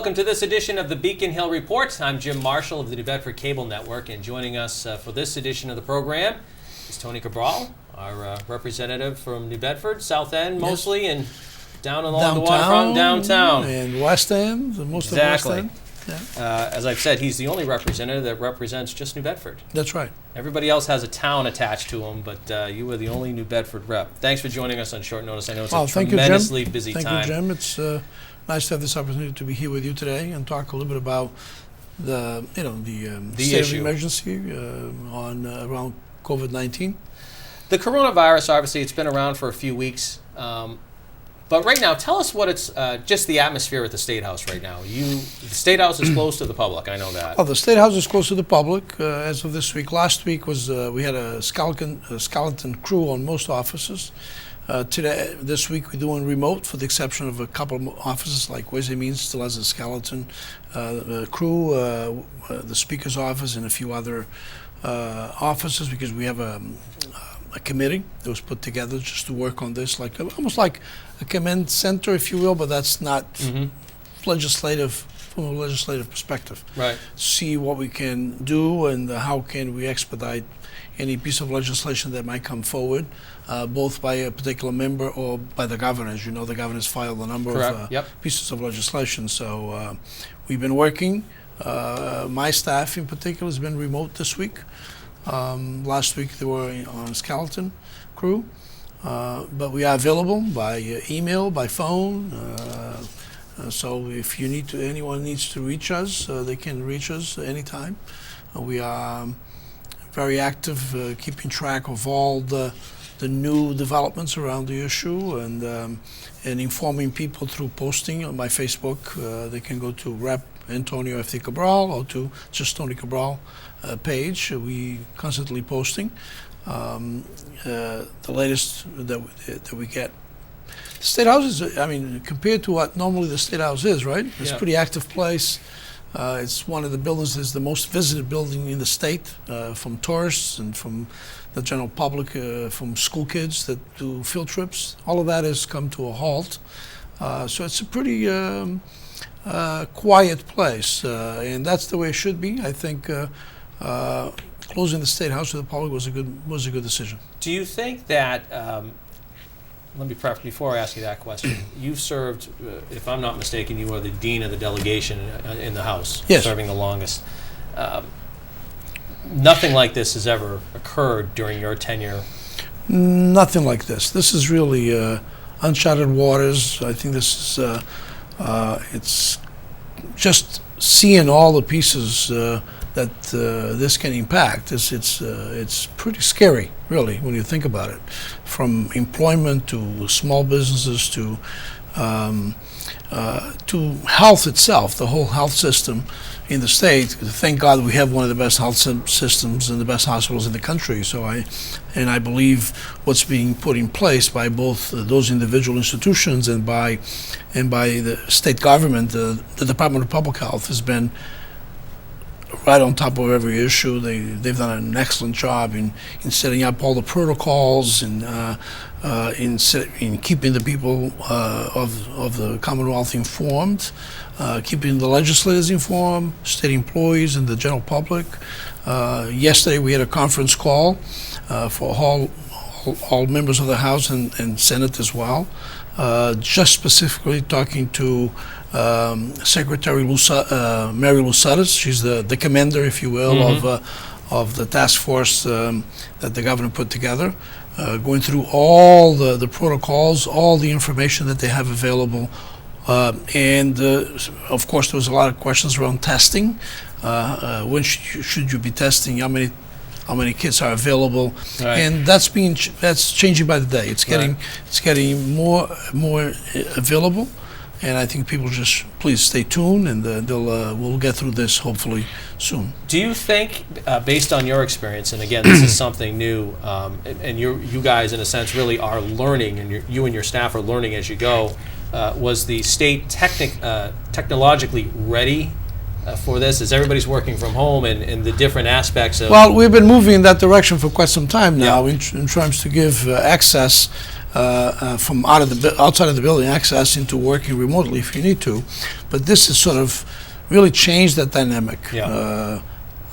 welcome to this edition of the Beacon Hill Report. I'm Jim Marshall of the New Bedford Cable Network, and joining us for this edition of the program is Tony Cabral, our representative from New Bedford, South End mostly, and down along the waterfront, downtown. And West End, most of West End. Yeah. As I've said, he's the only representative that represents just New Bedford. That's right. Everybody else has a town attached to them, but you are the only New Bedford rep. Thanks for joining us on short notice. I know it's a tremendously busy time. Thank you, Jim. It's nice to have this opportunity to be here with you today and talk a little bit about the state issue. of emergency around COVID-19. The coronavirus, obviously, it's been around for a few weeks. But right now, tell us what it's just the atmosphere at the State House right now. The State House is closed to the public. I know that. Oh, the State House is closed to the public as of this week. Last week was we had a skeleton crew on most offices. This week we're doing remote, for the exception of a couple of offices, like Ways and Means still has a skeleton crew, the Speaker's office, and a few other offices, because we have a committee that was put together just to work on this, almost like a command center, if you will, but that's not legislative, from a legislative perspective. Right. See what we can do and how can we expedite any piece of legislation that might come forward, both by a particular member or by the governor. As you know, the governor's filed a number of pieces of legislation. So we've been working. My staff in particular has been remote this week. Last week they were on skeleton crew, but we are available by email, by phone. So if anyone needs to reach us, they can reach us anytime. We are very active, keeping track of all the new developments around the issue, and informing people through posting on my Facebook. They can go to Rep. Antonio F. Cabral or to just Tony Cabral page. We constantly posting the latest that we get. The State House is, compared to what normally the State House is, right? It's a pretty active place. It's one of the buildings that's the most visited building in the state, from tourists and from the general public, from school kids that do field trips. All of that has come to a halt. So it's a pretty quiet place, and that's the way it should be. I think closing the State House to the public was a good decision. Do you think that? Let me preface before I ask you that question. You've served, if I'm not mistaken, you are the dean of the delegation in the House, yes, serving the longest. Nothing like this has ever occurred during your tenure. Nothing like this. This is really uncharted waters. I think this is. It's just seeing all the pieces that this can impact. It's pretty scary, really, when you think about it. From employment to small businesses to health itself, the whole health system in the state. Thank God we have one of the best health systems and the best hospitals in the country. So I believe what's being put in place by both those individual institutions and by the state government, the Department of Public Health, has been right on top of every issue. They've done an excellent job in setting up all the protocols and in keeping the people of the Commonwealth informed, keeping the legislators informed, state employees and the general public. Yesterday we had a conference call for all members of the House and Senate as well, just specifically talking to Secretary Mary Lusadas. She's the commander, if you will, of the task force that the governor put together, going through all the protocols, all the information that they have available. And of course, there was a lot of questions around testing. When should you be testing? How many kits are available? Right. And that's changing by the day. It's getting more available. And I think people just please stay tuned, and we'll get through this hopefully soon. Do you think, based on your experience, and again, this is something new, and you guys in a sense really are learning, and you and your staff are learning as you go, was the state technologically ready for this, as everybody's working from home and the different aspects of... Well, we've been moving in that direction for quite some time now, in terms to give access from outside of the building, access into working remotely if you need to. But this has sort of really changed that dynamic. Yeah.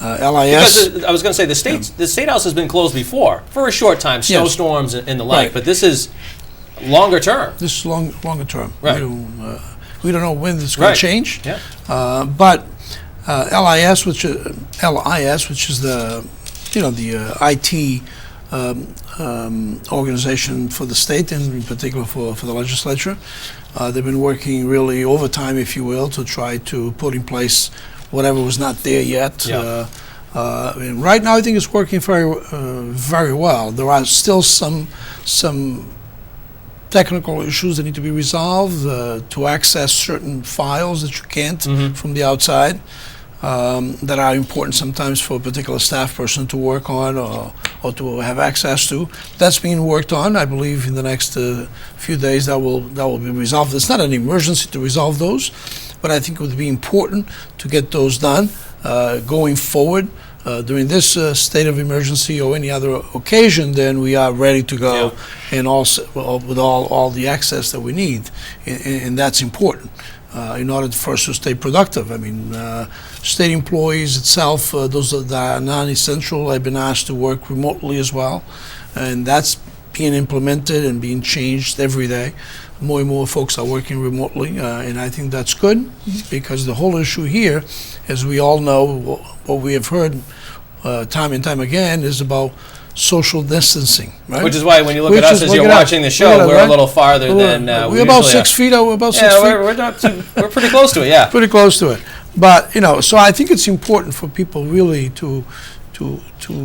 LIS. Because I was going to say the state house has been closed before for a short time, snowstorms and the like. Right. But this is longer term. This is longer term. Right. We don't know when this is going to change. Yeah. But LIS, which is the the IT organization for the state and in particular for the legislature, they've been working really overtime, if you will, to try to put in place whatever was not there yet. Yeah. And right now, I think it's working very well. There are still some technical issues that need to be resolved to access certain files that you can't from the outside, that are important sometimes for a particular staff person to work on or to have access to. That's being worked on. I believe in the next few days that will be resolved. It's not an emergency to resolve those, but I think it would be important to get those done going forward. During this state of emergency or any other occasion, then we are ready to go, and also with all the access that we need, and that's important in order for us to stay productive. I mean, state employees itself, those that are non-essential, have been asked to work remotely as well, and that's being implemented and being changed every day. More and more folks are working remotely, and I think that's good, because the whole issue here, as we all know, what we have heard time and time again, is about social distancing, right? Which is why when you look at us as you're watching the show, we're a little farther than we're about 6 feet. We're about 6 feet. We're not too, we're pretty close to it. Yeah, pretty close to it. But so I think it's important for people really to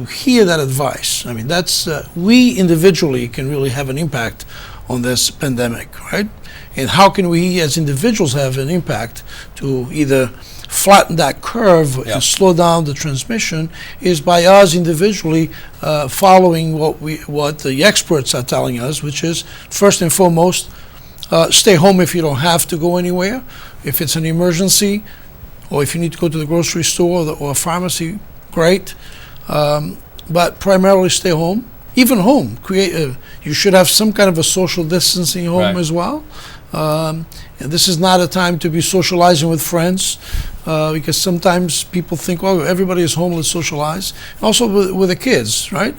hear that advice. I mean, that's we individually can really have an impact on this pandemic, right? And how can we as individuals have an impact to either flatten that curve and slow down the transmission, is by us individually following what the experts are telling us, which is, first and foremost, stay home if you don't have to go anywhere. If it's an emergency, or if you need to go to the grocery store or a pharmacy, great. But primarily stay home. Even home, you should have some kind of a social distancing home as well. And this is not a time to be socializing with friends, because sometimes people think, well, everybody is home, let's socialize. Also with the kids, right?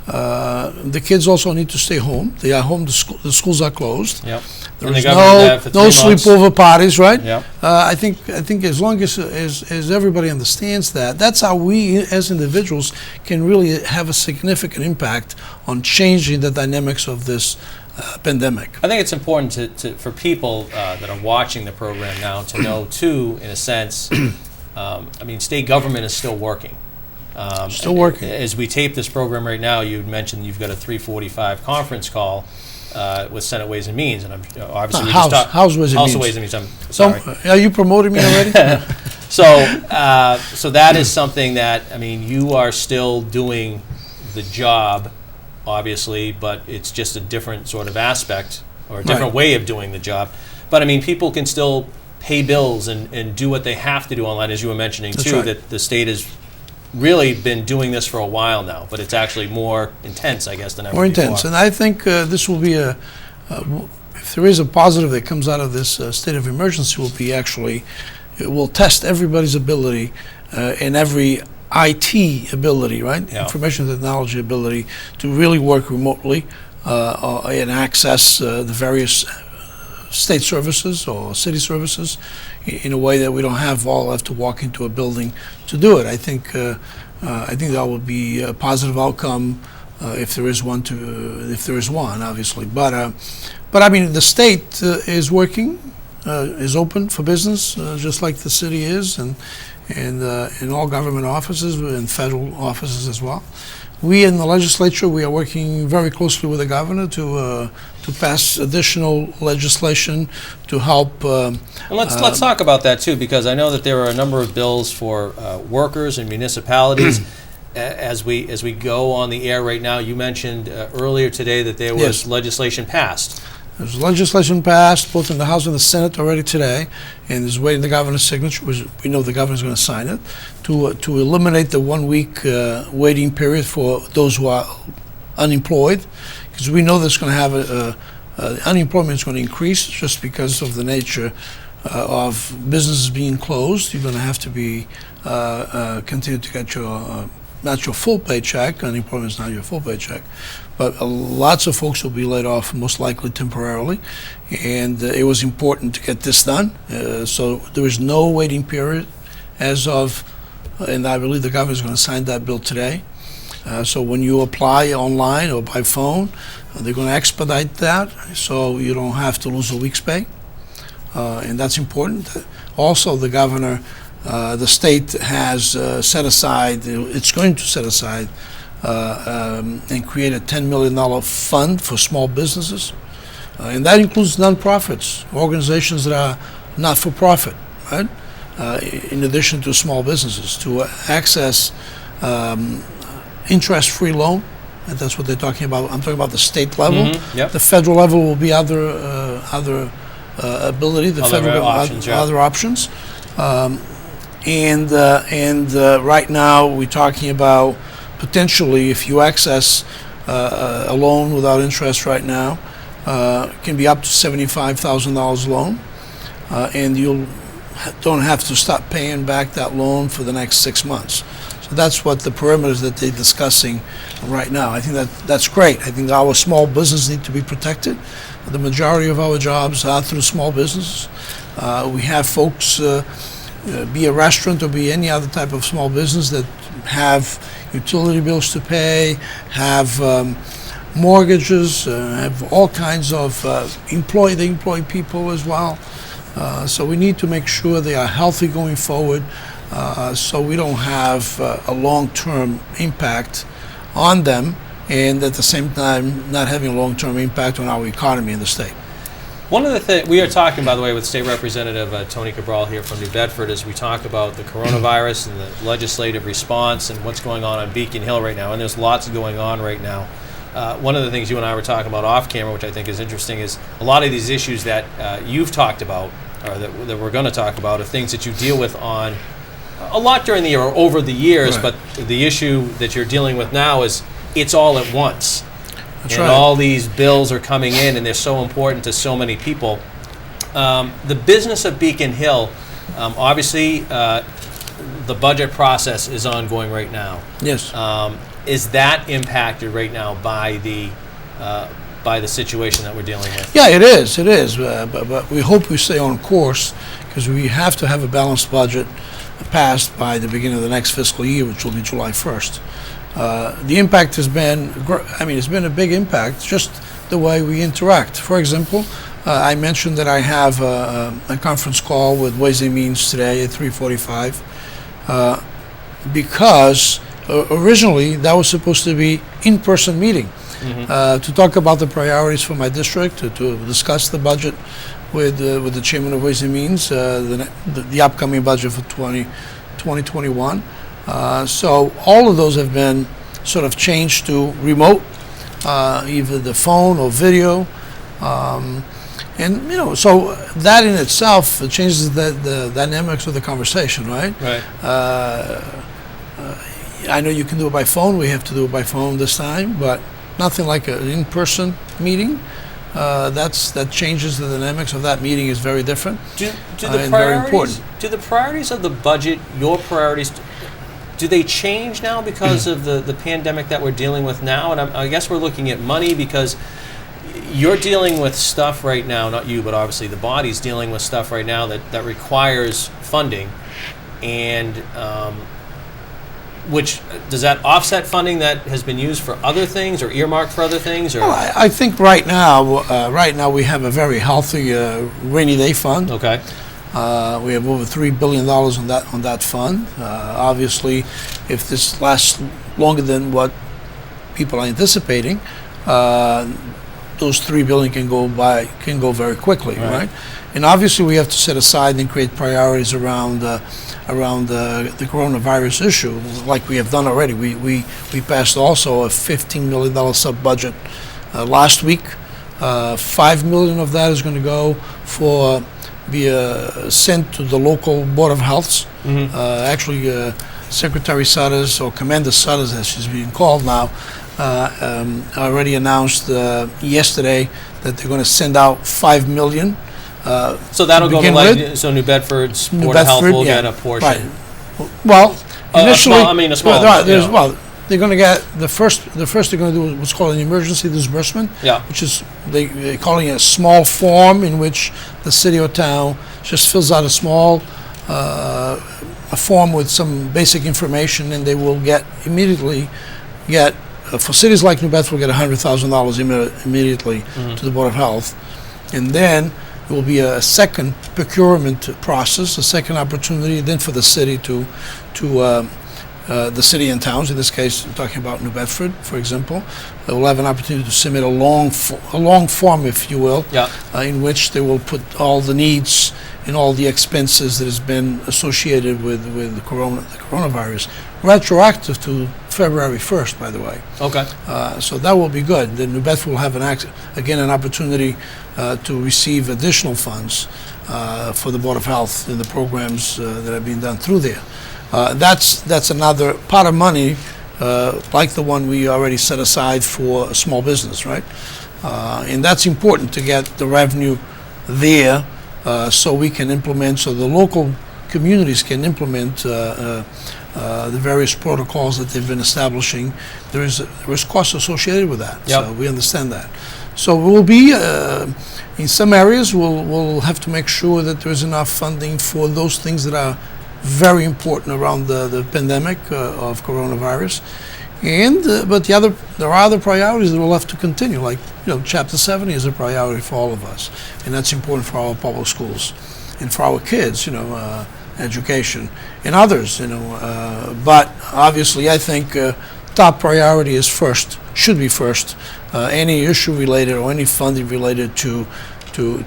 The kids also need to stay home. They are home. The schools are closed. Yep. There is no sleepover parties, right? Yep. I think as long as everybody understands that, that's how we as individuals can really have a significant impact on changing the dynamics of this pandemic. I think it's important for people that are watching the program now to know too, in a sense, I mean, state government is still working. Still working. As we tape this program right now, you mentioned you've got a 3:45 conference call with Senate Ways and Means, and I'm obviously House Ways and Means. I'm sorry. Are you promoting me already? So that is something that, I mean, you are still doing the job, obviously, but it's just a different sort of aspect or a different way of doing the job. But I mean, people can still pay bills and do what they have to do online, as you were mentioning too. That the state has really been doing this for a while now, but it's actually more intense, I guess, than ever before. More intense, and I think this will be if there is a positive that comes out of this state of emergency, will be actually, it will test everybody's ability and every IT ability, right? Yeah. Information technology ability to really work remotely and access the various state services or city services in a way that we don't all have to walk into a building to do it. I think that would be a positive outcome if there is one, obviously. But I mean, the state is working, is open for business, just like the city is, and in all government offices and federal offices as well. We in the legislature, we are working very closely with the governor to pass additional legislation to help. And let's talk about that too, because I know that there are a number of bills for workers and municipalities. As we go on the air right now, you mentioned earlier today that there was legislation passed. There's legislation passed both in the House and the Senate already today, and is waiting the governor's signature, which we know the governor's going to sign it, to eliminate the 1 week waiting period for those who are unemployed, because we know that's going to have unemployment is going to increase just because of the nature of businesses being closed. You're going to have to be continue to get your not your full paycheck. Unemployment is not your full paycheck, but lots of folks will be laid off, most likely temporarily, and it was important to get this done. So there is no waiting period as of, and I believe the governor is going to sign that bill today. So when you apply online or by phone, they're going to expedite that, so you don't have to lose a week's pay, and that's important. Also, the governor, the state has set aside, it's going to set aside and create a $10 million fund for small businesses, and that includes nonprofits, organizations that are not for profit, right? In addition to small businesses, to access interest-free loan. And that's what they're talking about. I'm talking about the state level. Yep. The federal level will be other ability. The Other federal options, yeah. other options. And right now we're talking about potentially, if you access a loan without interest right now, it can be up to $75,000 loan, and you don't have to stop paying back that loan for the next 6 months. So that's what the parameters that they're discussing right now. I think that's great. I think our small business need to be protected. The majority of our jobs are through small businesses. We have folks, be a restaurant or be any other type of small business, that have utility bills to pay, have mortgages, have all kinds of they employ people as well. So we need to make sure they are healthy going forward, so we don't have a long-term impact on them, and at the same time not having a long-term impact on our economy in the state. One of the things we are talking, by the way, with State Representative Tony Cabral here from New Bedford, as we talk about the coronavirus and the legislative response and what's going on Beacon Hill right now, and there's lots going on right now. One of the things you and I were talking about off camera, which I think is interesting, is a lot of these issues that you've talked about, or that we're going to talk about, are things that you deal with on a lot during the year or over the years, Right. but the issue that you're dealing with now is it's all at once. That's And right. all these bills are coming in, and they're so important to so many people. The business of Beacon Hill, obviously, the budget process is ongoing right now. Yes. Is that impacted right now by the situation that we're dealing with? Yeah, it is. It is. But we hope we stay on course, because we have to have a balanced budget passed by the beginning of the next fiscal year, which will be July 1st. The impact has been, it's been a big impact, just the way we interact. For example, I mentioned that I have a conference call with Ways and Means today at 3:45, because originally that was supposed to be in-person meeting, to talk about the priorities for my district, to discuss the budget with the chairman of Ways and Means, the upcoming budget for 2021. So all of those have been sort of changed to remote, either the phone or video, and so that in itself changes the dynamics of the conversation, right? Right. I know you can do it by phone. We have to do it by phone this time, but nothing like an in-person meeting. That changes the dynamics of that meeting. Is very different. Do the and very priorities? important. Do the priorities of the budget, your priorities, do they change now because of the pandemic that we're dealing with now? And I guess we're looking at money, because you're dealing with stuff right now, not you, but obviously the body's dealing with stuff right now that requires funding. And which, does that offset funding that has been used for other things or earmarked for other things? Or? Well, I think right now we have a very healthy rainy day fund. Okay. We have over $3 billion on that fund. Obviously, if this lasts longer than what people are anticipating, those $3 billion can go very quickly, right? And obviously, we have to set aside and create priorities around the coronavirus issue, like we have done already. We passed also a $15 million sub budget last week. $5 million of that is going to go for be sent to the local Board of Healths. Actually, Secretary Sutters, or Commander Sutters as she's being called now, already announced yesterday that they're going to send out $5 million. So that'll go to begin like, with. so New Bedford's New Board of Health Bedford, will yeah, get a portion. Right. Well, initially, a small well, amount, yeah. well, they're going to get the first they're going to do what's called an emergency disbursement, Yeah. which is they're calling it a small form in which the city or town just fills out a small a form with some basic information, and they will immediately get for cities like New Bedford get $100,000 immediately to the Board of Health, and then there will be a second procurement process, a second opportunity then for the city to the city and towns, in this case, I'm talking about New Bedford, for example, they will have an opportunity to submit a long form, if you will, Yeah. In which they will put all the needs and all the expenses that has been associated with the coronavirus, retroactive to February 1st, by the way. Okay. So that will be good. Then New Bedford will have an opportunity to receive additional funds for the Board of Health in the programs that are being done through there. That's another pot of money, like the one we already set aside for a small business, right? And that's important to get the revenue there, so we can implement, so the local communities can implement the various protocols that they've been establishing. There is cost associated with that, Yep. so we understand that. So we'll be in some areas we'll have to make sure that there's enough funding for those things that are very important around the pandemic of coronavirus, and but there are other priorities that we'll have to continue. Like Chapter 70 is a priority for all of us, and that's important for our public schools and for our kids. Education and others. But obviously, I think top priority is should be first. Any issue related or any funding related to the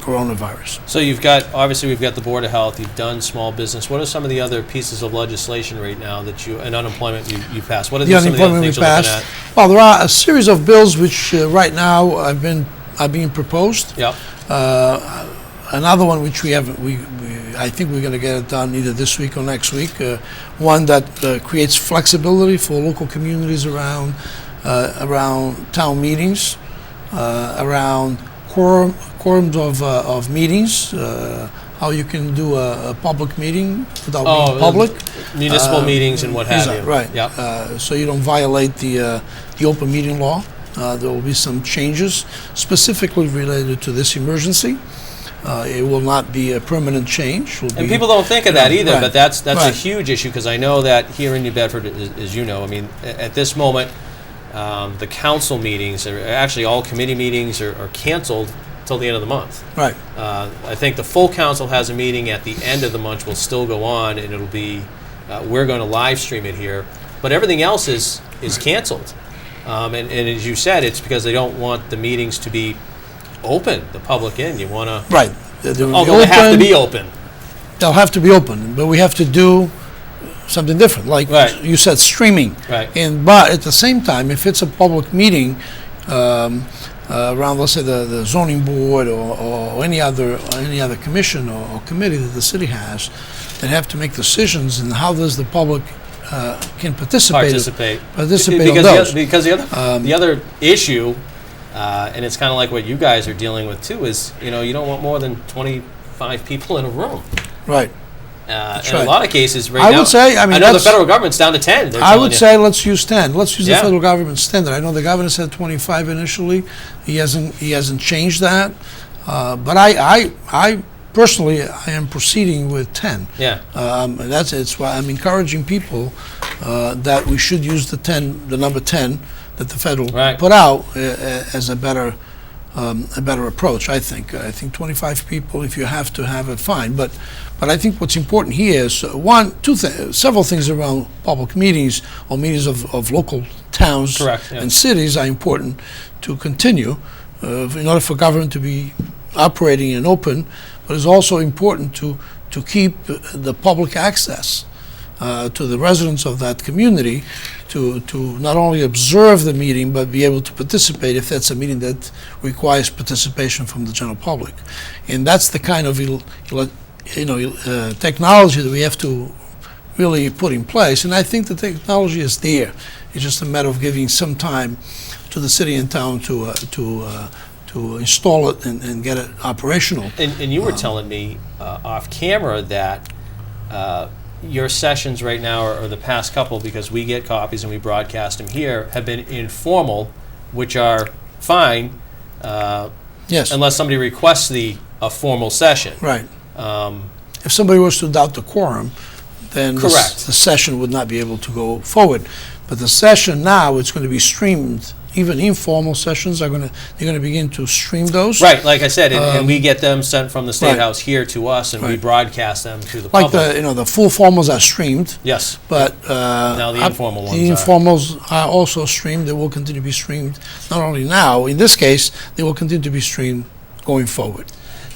coronavirus. So we've got the Board of Health, you've done small business. What are some of the other pieces of legislation right now that and unemployment you passed? What are some of the other things you're looking at? Well, there are a series of bills which right now are being proposed. Yep. Another one which I think we're going to get it done either this week or next week. One that creates flexibility for local communities around town meetings, around quorums of meetings, how you can do a public meeting without being public. Municipal meetings and what have you. Right. Yep. So you don't violate the open meeting law. There will be some changes specifically related to this emergency. It will not be a permanent change. And people don't think of that either, right, but that's a right. huge issue, because I know that here in New Bedford, as you know, I mean, at this moment, the council meetings, actually all committee meetings are canceled till the end of the month. Right. I think the full council has a meeting at the end of the month, will still go on, and it'll be, we're going to live stream it here, but everything else is canceled. And as you said, it's because they don't want the meetings to be open, the public in. You want to... Right. Although they have to be open. They'll have to be open, but we have to do something different, like Right. you said, streaming. Right. But at the same time, if it's a public meeting around, let's say, the zoning board or any other commission or committee that the city has, that have to make decisions, and how does the public can participate on those. Because the other issue, and it's kind of like what you guys are dealing with too, is you don't want more than 25 people in a room. Right. In right. a lot of cases right I now, would say, I know the federal government's down to 10. I would say let's use 10. Let's use Yeah. the federal government standard. I know the governor said 25 initially. He hasn't changed that. But I personally, I am proceeding with 10. Yeah. It's why I'm encouraging people that we should use the number 10 that the federal Right. put out as a better approach. I think 25 people, if you have to have it, fine. But I think what's important here is several things around public meetings or meetings of local towns Correct, yeah. and cities are important to continue in order for government to be operating and open. But it's also important to keep the public access to the residents of that community to not only observe the meeting but be able to participate if that's a meeting that requires participation from the general public. And that's the kind of technology that we have to really put in place. And I think the technology is there. It's just a matter of giving some time to the city and town to install it and get it operational. And you were telling me off camera that your sessions right now, or the past couple, because we get copies and we broadcast them here, have been informal, which are fine. Yes. Unless somebody requests a formal session. Right. If somebody was to doubt the quorum, then the Correct. the session would not be able to go forward. But the session now, it's going to be streamed. Even informal sessions they're going to begin to stream those. Right, like I said, and we get them sent from the State Right. House here to us, and we Right. broadcast them to the Like public. the full formals are streamed, Yes. but Now the informal ones the are. informals are also streamed. They will continue to be streamed. Not only now, in this case, they will continue to be streamed going forward.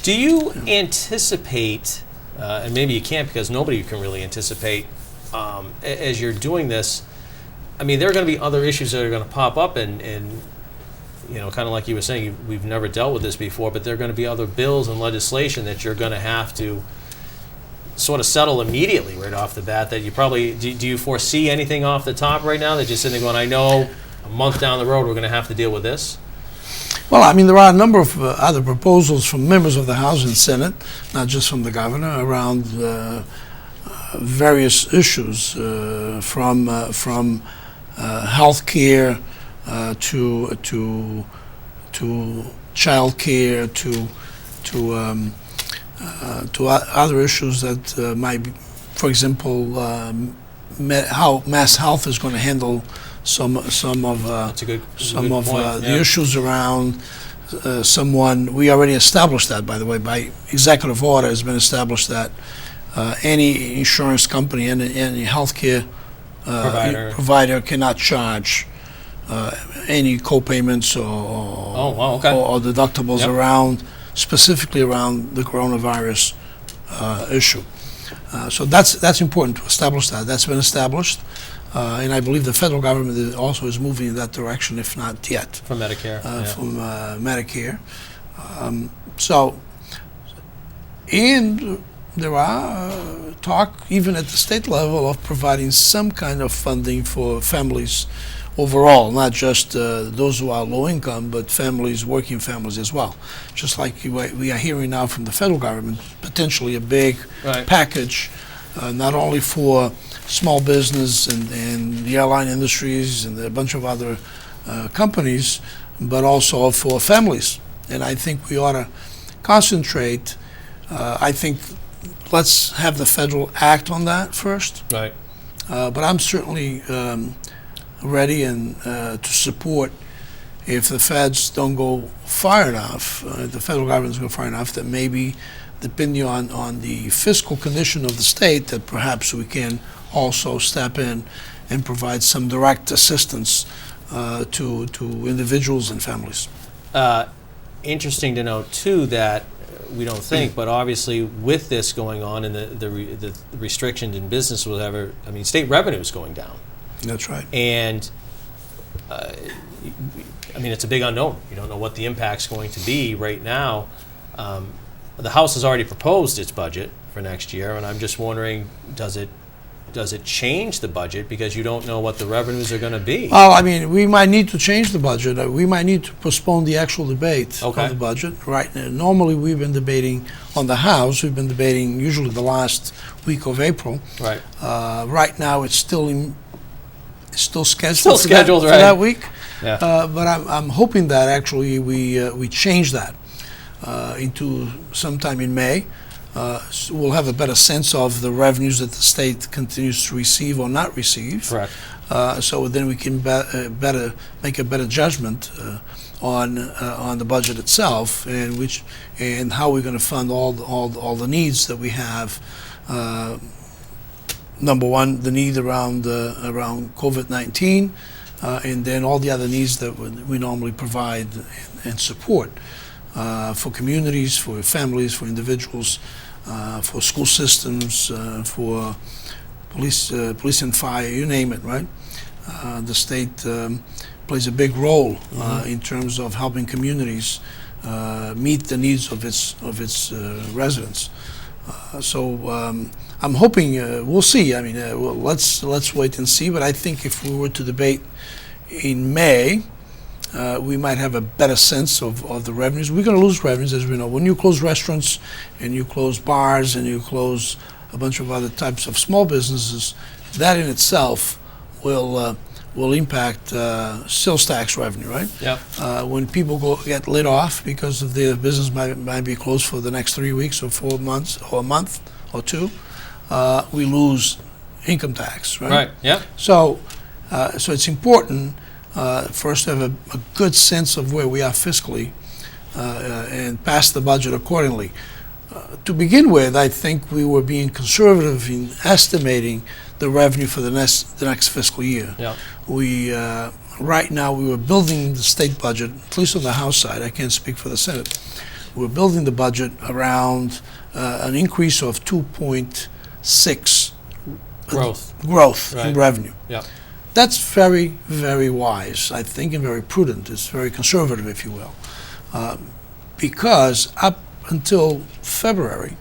Do you anticipate, and maybe you can't because nobody can really anticipate, as you're doing this, I mean, there are going to be other issues that are going to pop up, and kind of like you were saying, we've never dealt with this before, but there are going to be other bills and legislation that you're going to have to sort of settle immediately right off the bat that you probably, do you foresee anything off the top right now that you're sitting there going, I know a month down the road we're going to have to deal with this? Well, I mean, there are a number of other proposals from members of the House and Senate, not just from the governor, around various issues from health care to child care to other issues that might be, for example, how Mass Health is going to handle some of That's a good point, the issues around someone. We already established that, by the way, by executive order. Has been established that any insurance company and any healthcare provider cannot charge any co-payments or or deductibles Yep. specifically around the coronavirus issue. So that's important to establish that. That's been established, and I believe the federal government also is moving in that direction, if not yet. From Medicare. From Medicare. And there are talk, even at the state level, of providing some kind of funding for families overall, not just those who are low income, but families, working families as well. Just like we are hearing now from the federal government, potentially a big Right. package, not only for small business and the airline industries and a bunch of other companies, but also for families. And I think we ought to concentrate. I think let's have the federal act on that first. Right. But I'm certainly ready and to support if the feds don't go far enough, the federal government doesn't go far enough, that maybe, depending on the fiscal condition of the state, that perhaps we can also step in and provide some direct assistance to individuals and families. Interesting to note, too, that we don't think, but obviously with this going on and the restrictions in business, whatever, I mean, state revenue is going down. That's right. And, I mean, it's a big unknown. You don't know what the impact's going to be right now. The House has already proposed its budget for next year, and I'm just wondering, does it change the budget because you don't know what the revenues are going to be? Well, I mean, we might need to change the budget. We might need to postpone the actual debate Okay. of the budget. Right now, normally we've been debating on the House. We've been debating usually the last week of April. Right. Right now, it's still scheduled. Still scheduled, for right. that week. Yeah. But I'm hoping that actually we change that into sometime in May. So we'll have a better sense of the revenues that the state continues to receive or not receive. Correct. So then we can better make a better judgment on the budget itself and how we're going to fund all the needs that we have. Number one, the need around COVID-19, and then all the other needs that we normally provide and support for communities, for families, for individuals, for school systems, for police and fire, you name it, right? The state plays a big role in terms of helping communities meet the needs of its residents. I'm hoping we'll see. I mean, let's wait and see. But I think if we were to debate in May, we might have a better sense of the revenues. We're going to lose revenues, as we know. When you close restaurants and you close bars and you close a bunch of other types of small businesses, that in itself will impact sales tax revenue, right? Yeah. When people get laid off because of their business might be closed for the next 3 weeks or 4 months or a month or two, we lose income tax, right? Right. Yeah. So it's important for us to have a good sense of where we are fiscally and pass the budget accordingly. To begin with, I think we were being conservative in estimating the revenue for the next fiscal year. Yeah. Right now we were building the state budget, at least on the House side. I can't speak for the Senate. We're building the budget around an increase of 2.6 growth Right. in revenue. Yeah. That's very, very wise, I think, and very prudent. It's very conservative, if you will, because up until February,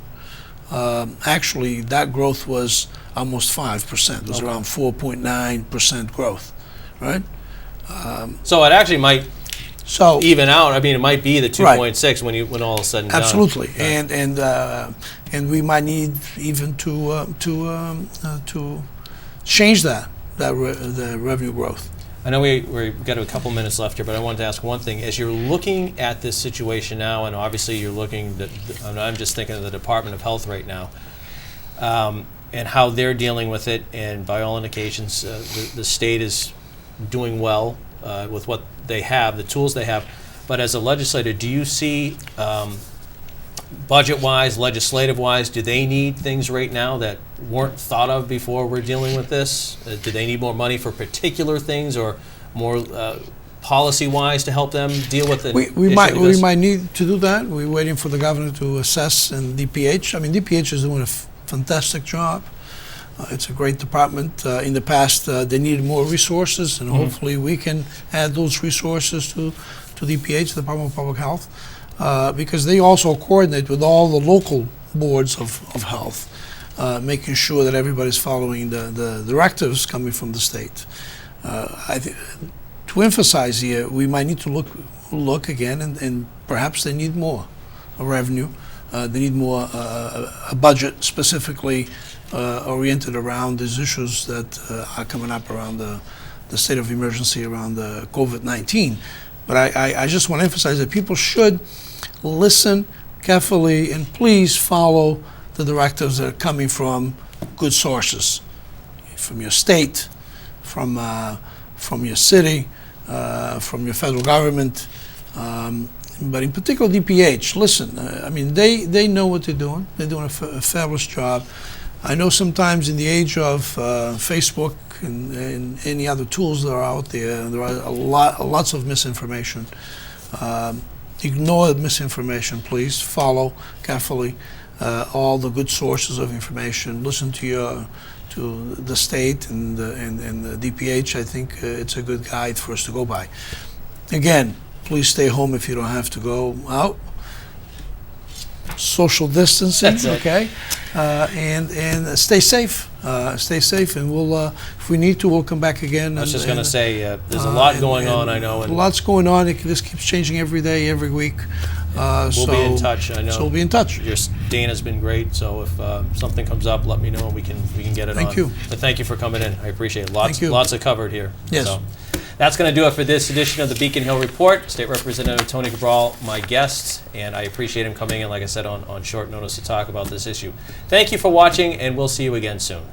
actually that growth was almost 5%. It was around 4.9% growth, right? So it actually might So even out. I mean, it might be the 2.6 when all is said and done. absolutely, and we might need even to change the revenue growth. I know we've got a couple minutes left here, but I wanted to ask one thing. As you're looking at this situation now, and obviously you're looking, and I'm just thinking of the Department of Health right now, and how they're dealing with it, and by all indications, the state is doing well with what they have, the tools they have. But as a legislator, do you see, budget-wise, legislative-wise, do they need things right now that weren't thought of before we're dealing with this? Do they need more money for particular things, or more policy-wise to help them deal with the We might need to do that. We're waiting for the governor to assess, and DPH. I mean, DPH is doing a fantastic job. It's a great department. In the past, they needed more resources, and hopefully we can add those resources to DPH, the Department of Public Health, because they also coordinate with all the local boards of health, making sure that everybody's following the directives coming from the state. To emphasize here, we might need to look again, and perhaps they need more revenue. They need more a budget specifically oriented around these issues that are coming up around the state of emergency around the COVID-19. But I just want to emphasize that people should listen carefully and please follow the directives that are coming from good sources, from your state, from your city, from your federal government. But in particular, DPH, listen, I mean, they know what they're doing. They're doing a fabulous job. I know sometimes in the age of Facebook and any other tools that are out there are lots of misinformation. Ignore the misinformation, please. Follow carefully all the good sources of information. Listen to the state and the DPH. I think it's a good guide for us to go by. Again, please stay home if you don't have to go out. Social distancing, okay, and stay safe. Stay safe, and we'll, if we need to, we'll come back again. I was just going to say, there's a lot going on, I know. And lots going on. This keeps changing every day, every week. We'll be in touch, I know. So we'll be in touch. Dana's been great, so if something comes up, let me know, and we can get it on. Thank you. But thank you for coming in. I appreciate it. Thank you. Lots of covered here. Yes. So. That's going to do it for this edition of the Beacon Hill Report. State Representative Tony Cabral, my guest, and I appreciate him coming in, like I said, on short notice to talk about this issue. Thank you for watching, and we'll see you again soon.